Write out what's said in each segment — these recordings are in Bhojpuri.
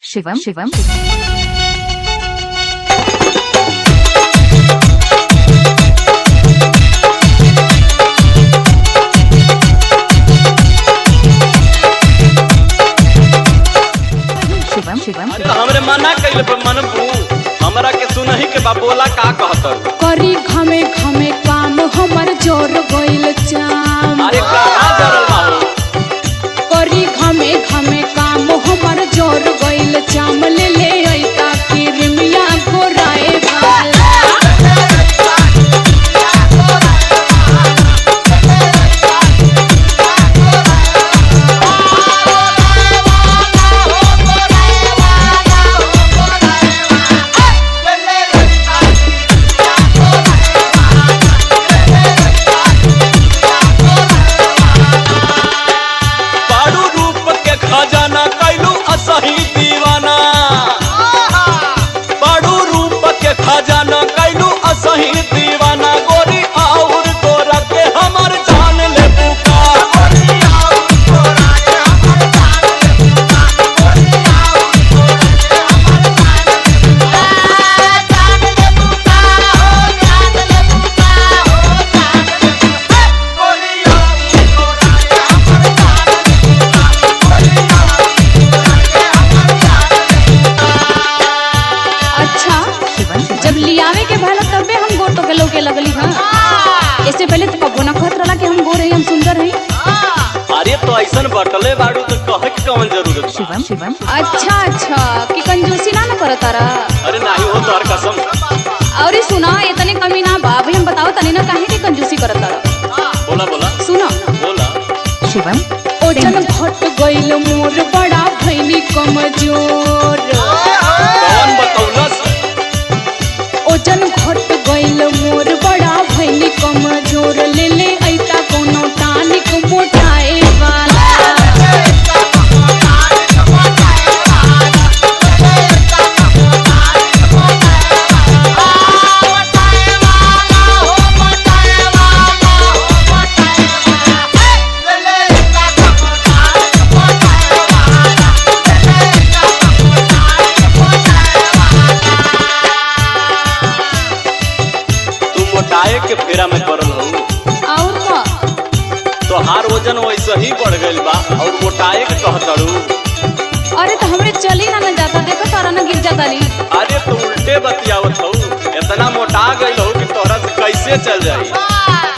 शिवम शिवम शिवम शिवम हमरे मना कइले पर मनबू हमरा के सुनही के बाबोला का कहत करी घमे घमे काम हमर जोर गइल चाम। अरे कहां जरल बाबू करी घमे घमे काम हमर जोर गइल चाम। ले ले ऐता किरमिया गोराए वाला लगली हां। इससे पहले तो कबो ना कहत रहला कि हम गोर हई हम सुंदर हई। अरे तो ऐसन बटले बाड़ू तो कहे के कौन जरूरत शिवम शिवम अच्छा अच्छा कि कंजूसी ना करत तारा। अरे नहीं हो तोहर कसम। और सुना इतने कमी ना बा भाई हम बताओ तनी ना काहे के कंजूसी करत तारा। बोला बोला सुनो बोला शिवम ओजन घट गइल मोर बड़ा भइनी कमजोर। कौन बतौलस ओजन घट गइल मोर बड़ा भइनी कमजोर। ले ले ऐता कोनो टानिक मोटाए वाला के फेरा में पड़ल हो। और का तोहार वजन वैसे ही बढ़ गइल बा और मोटाए के कहतड़ू। अरे तो हमरे चली ना जाता देखो तारा ना गिर जाता ली। अरे तो उल्टे बतियावत हो। इतना मोटा गइल हो कि तोहरा से कैसे चल जाई।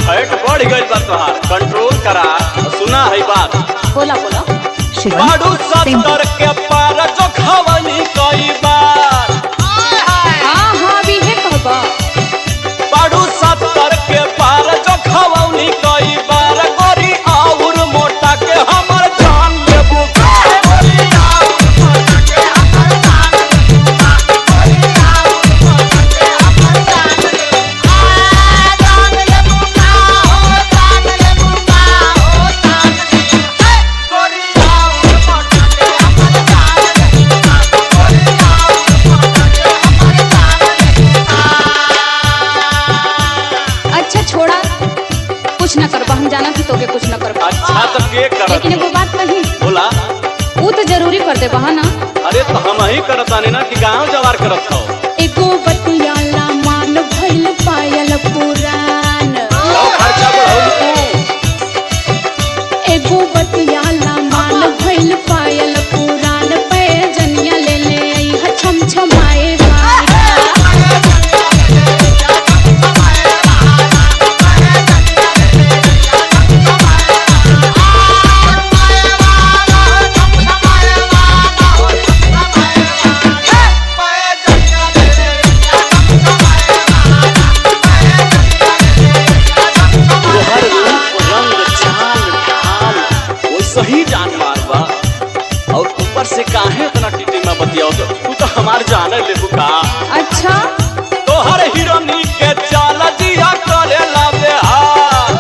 फैट बढ़ गइल बा तोहार कंट्रोल करा। सुना है बात बोला बोला बाड़ू 70 के पार जो खवनी कई बार। हां हां भी है कहबा बाड़ू 70 के पार जो खवनी कई बार। गोरी और मोटा के हमर जान लेबू कुछ न करबा। हम जाना कि तोके कुछ न करबा। अच्छा तो के करत लेकिन एगो बात कही बोला वो तो जरूरी कर दे बहा ना। अरे तो हम ही करतानी ना कि गांव जवार करत हो। एगो बतियाला मान भइल पायल पुरान। लो खर्चा बढ़ाऊ एगो बतियाला मान भइल पायल पुरान। पे जनिया ले ले आई छम छमाए सही जान मार बा। और ऊपर से काहे इतना टिटी में बतियाओ तू तो हमार जाने ले बुका। अच्छा तोहर हीरोनी के चाल दिया करे ला बेहाल।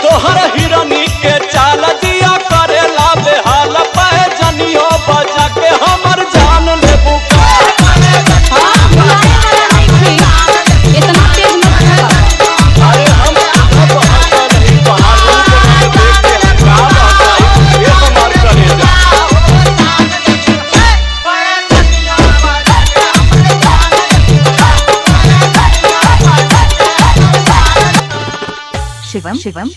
तोहर हीरोनी के चाल दिया करे ला बेहाल। पे जनियो बजा के हमर जान ले बुका। इतना तेज मत भागा। अरे हम नहीं पहाड़ देख के का ये हमार करे जा। शिवम शिवम